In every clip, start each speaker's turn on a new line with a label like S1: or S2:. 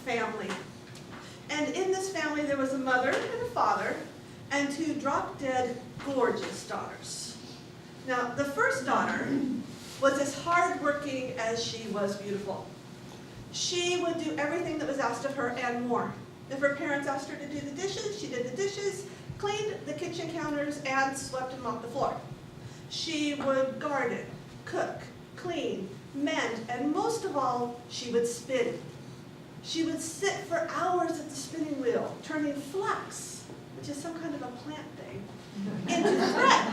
S1: family. And in this family there was a mother and a father and two drop-dead gorgeous daughters. Now, the first daughter was as hard-working as she was beautiful. She would do everything that was asked of her and more. If her parents asked her to do the dishes, she did the dishes, cleaned the kitchen counters, and swept and mopped the floor. She would garden, cook, clean, mend, and most of all, she would spin. She would sit for hours at the spinning wheel, turning flax, which is some kind of a plant thing, into thread.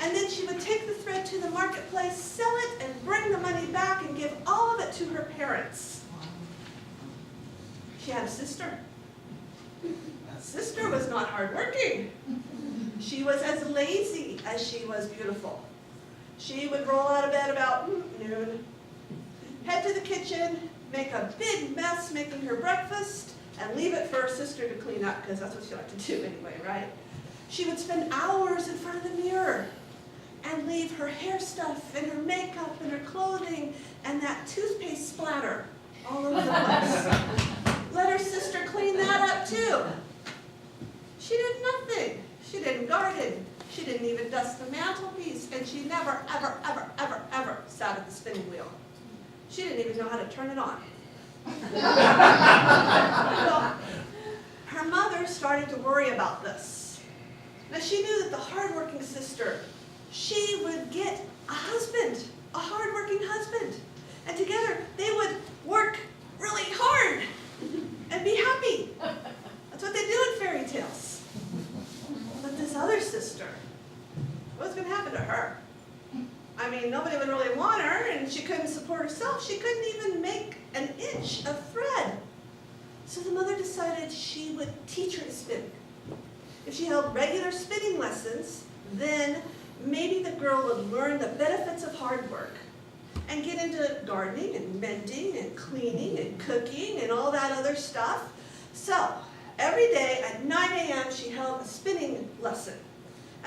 S1: And then she would take the thread to the marketplace, sell it, and bring the money back and give all of it to her parents. She had a sister. That sister was not hardworking. She was as lazy as she was beautiful. She would roll out of bed about noon, head to the kitchen, make a big mess making her breakfast, and leave it for her sister to clean up, because that's what she liked to do anyway, right? She would spend hours in front of the mirror and leave her hair stuff and her makeup and her clothing and that toothpaste splatter all over the place. Let her sister clean that up too. She did nothing. She didn't garden. She didn't even dust the mantelpiece, and she never, ever, ever, ever, ever sat at the spinning wheel. She didn't even know how to turn it on. Well, her mother started to worry about this. Now, she knew that the hardworking sister, she would get a husband, a hardworking husband. And together, they would work really hard and be happy. That's what they do in fairy tales. But this other sister, what's going to happen to her? I mean, nobody would really want her, and she couldn't support herself. She couldn't even make an inch of thread. So the mother decided she would teach her to spin. If she held regular spinning lessons, then maybe the girl would learn the benefits of hard work and get into gardening and mending and cleaning and cooking and all that other stuff. So every day at 9 a.m. she held a spinning lesson.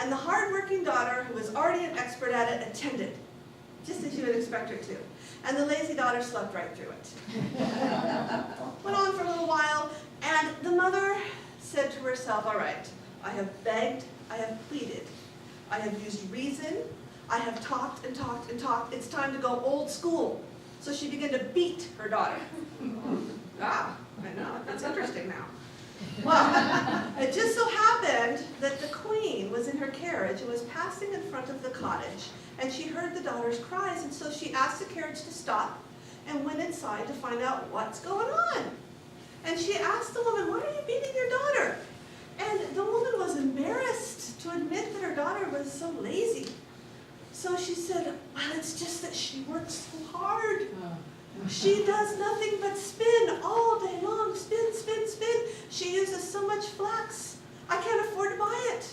S1: And the hard-working daughter, who was already an expert at it, attended, just as you would expect her to. And the lazy daughter slept right through it. Went on for a little while, and the mother said to herself, all right, I have begged, I have pleaded, I have used reason, I have talked and talked and talked. It's time to go old school. So she began to beat her daughter. Ah, I know, that's interesting now. Well, it just so happened that the queen was in her carriage and was passing in front of the cottage, and she heard the daughter's cries, and so she asked the carriage to stop and went inside to find out what's going on. And she asked the woman, why are you beating your daughter? And the woman was embarrassed to admit that her daughter was so lazy. So she said, well, it's just that she works so hard. She does nothing but spin all day long, spin, spin, spin. She uses so much flax. I can't afford to buy it.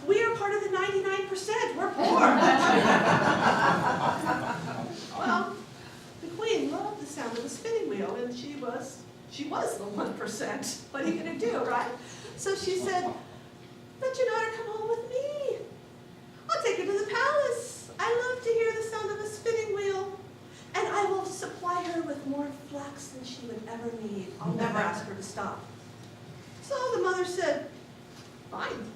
S1: We are part of the 99%. We're poor. Well, the queen loved the sound of the spinning wheel, and she was the 1%. What are you going to do, right? So she said, let your daughter come home with me. I'll take her to the palace. I love to hear the sound of a spinning wheel. And I will supply her with more flax than she would ever need. I'll never ask her to stop. So the mother said, fine.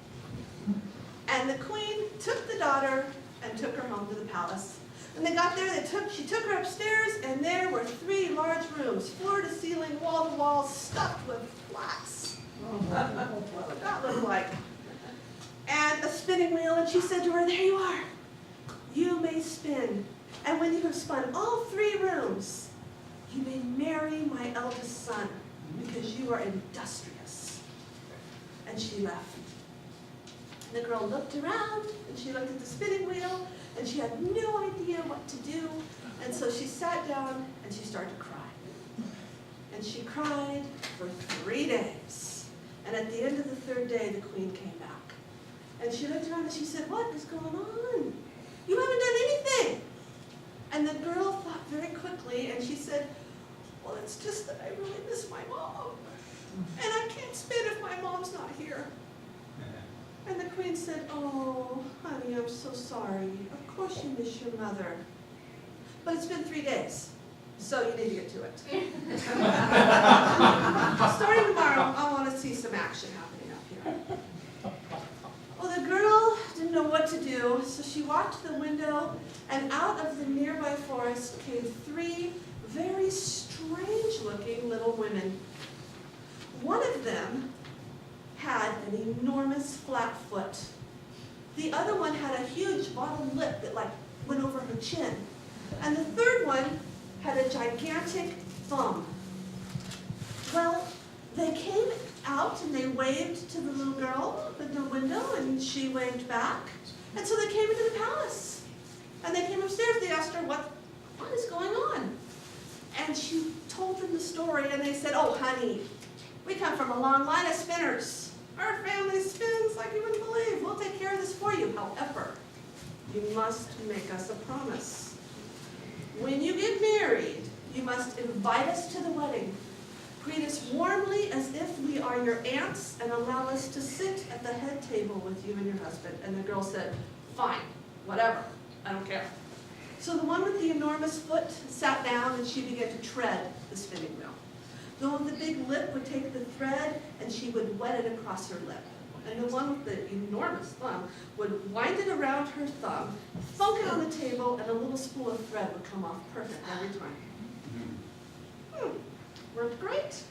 S1: And the queen took the daughter and took her home to the palace. When they got there, she took her upstairs, and there were 3 large rooms, floor to ceiling, wall to wall, stuffed with flax. What would that look like? And a spinning wheel, and she said to her, there you are. You may spin. And when you have spun all 3 rooms, you may marry my eldest son, because you are industrious. And she left. And the girl looked around, and she looked at the spinning wheel, and she had no idea what to do. And so she sat down, and she started to cry. And she cried for 3 days. And at the end of the 3rd day, the queen came back. And she looked around, and she said, what is going on? You haven't done anything. And the girl thought very quickly, and she said, well, it's just that I really miss my mom. And I can't spin if my mom's not here. And the queen said, oh, honey, I'm so sorry. Of course you miss your mother. But it's been 3 days. So you need to get to it. Starting tomorrow, I want to see some action happening up here. Well, the girl didn't know what to do, so she walked to the window, and out of the nearby forest came 3 very strange-looking little women. One of them had an enormous flat foot. The other one had a huge bottom lip that went over her chin. And the third one had a gigantic thumb. Well, they came out and they waved to the little girl at the window, and she waved back. And so they came into the palace. And they came upstairs. They asked her, what is going on? And she told them the story, and they said, oh, honey, we come from a long line of spinners. Our family spins like you wouldn't believe. We'll take care of this for you. However, you must make us a promise. When you get married, you must invite us to the wedding. Greet us warmly as if we are your aunts and allow us to sit at the head table with you and your husband. And the girl said, fine, whatever, I don't care. So the one with the enormous foot sat down and she began to tread the spinning wheel. The one with the big lip would take the thread and she would wet it across her lip. And the one with the enormous thumb would wind it around her thumb, thunk it on the table, and a little spool of thread would come off perfect every time. Worked great.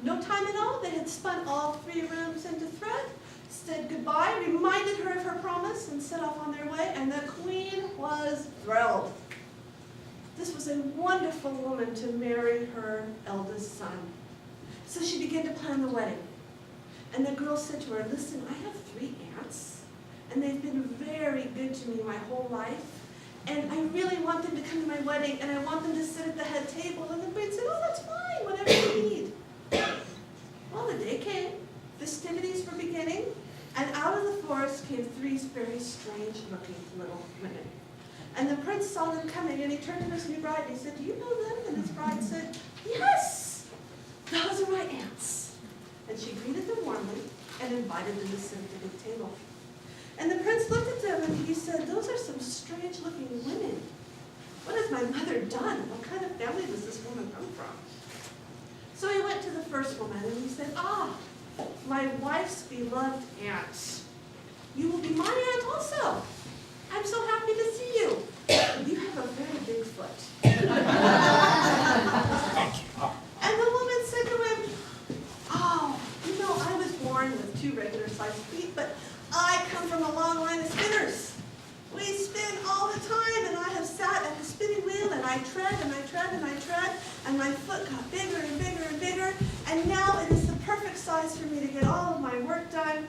S1: No time at all, they had spun all 3 rooms into thread, said goodbye, reminded her of her promise, and set off on their way, and the queen was thrilled. This was a wonderful woman to marry her eldest son. So she began to plan the wedding. And the girl said to her, listen, I have 3 aunts, and they've been very good to me my whole life, and I really want them to come to my wedding, and I want them to sit at the head table. And the queen said, oh, that's fine, whatever you need. Well, the day came, festivities were beginning, and out of the forest came 3 very strange-looking little women. And the prince saw them coming, and he turned to his new bride, and he said, do you know them? And his bride said, yes, those are my aunts. And she greeted them warmly and invited them to sit at the big table. And the prince looked at them and he said, those are some strange-looking women. What has my mother done? What kind of family does this woman come from? So he went to the first woman and he said, my wife's beloved aunt. You will be my aunt also. I'm so happy to see you. You have a very big foot. And the woman said to him, oh, you know, I was born with 2 regular-sized feet, but I come from a long line of spinners. We spin all the time, and I have sat at the spinning wheel, and I tread, and I tread, and I tread, and my foot got bigger and bigger and bigger, and now it is the perfect size for me to get all of my work done.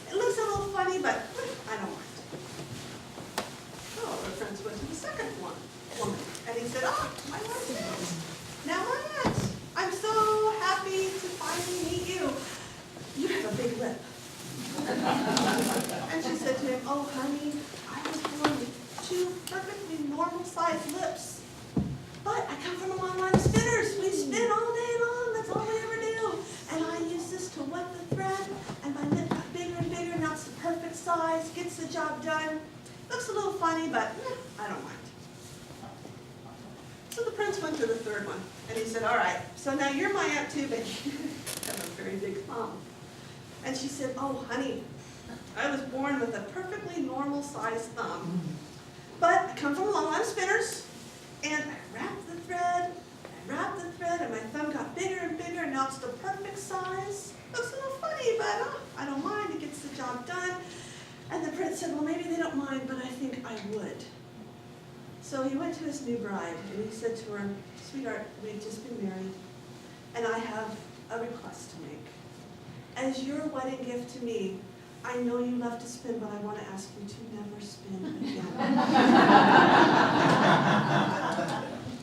S1: It looks a little funny, but I don't mind. Oh, the prince went to the second woman, and he said, my wife. Now my aunt. I'm so happy to finally meet you. You have a big lip. And she said to him, oh, honey, I was born with 2 perfectly normal-sized lips. But I come from a long line of spinners. We spin all day long. That's all we ever do. And I use this to wet the thread, and my lip got bigger and bigger. Now it's the perfect size, gets the job done. Looks a little funny, but I don't mind. So the prince went to the third one, and he said, all right, so now you're my aunt too, but you have a very big thumb. And she said, oh, honey, I was born with a perfectly normal-sized thumb, but I come from a long line of spinners, and I wrapped the thread, and my thumb got bigger and bigger, and now it's the perfect size. Looks a little funny, but I don't mind. It gets the job done. And the prince said, well, maybe they don't mind, but I think I would. So he went to his new bride, and he said to her, sweetheart, we've just been married, and I have a request to make. As your wedding gift to me, I know you love to spin, but I want to ask you to never spin again.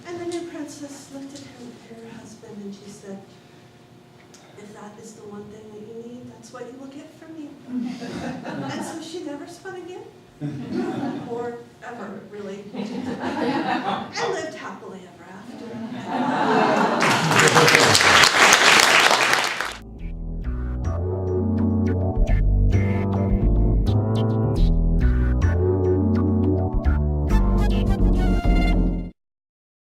S1: And the new princess looked at her husband, and she said, if that is the one thing that you need, that's what you will get from me. And so she never spun again. Or ever, really. And lived happily ever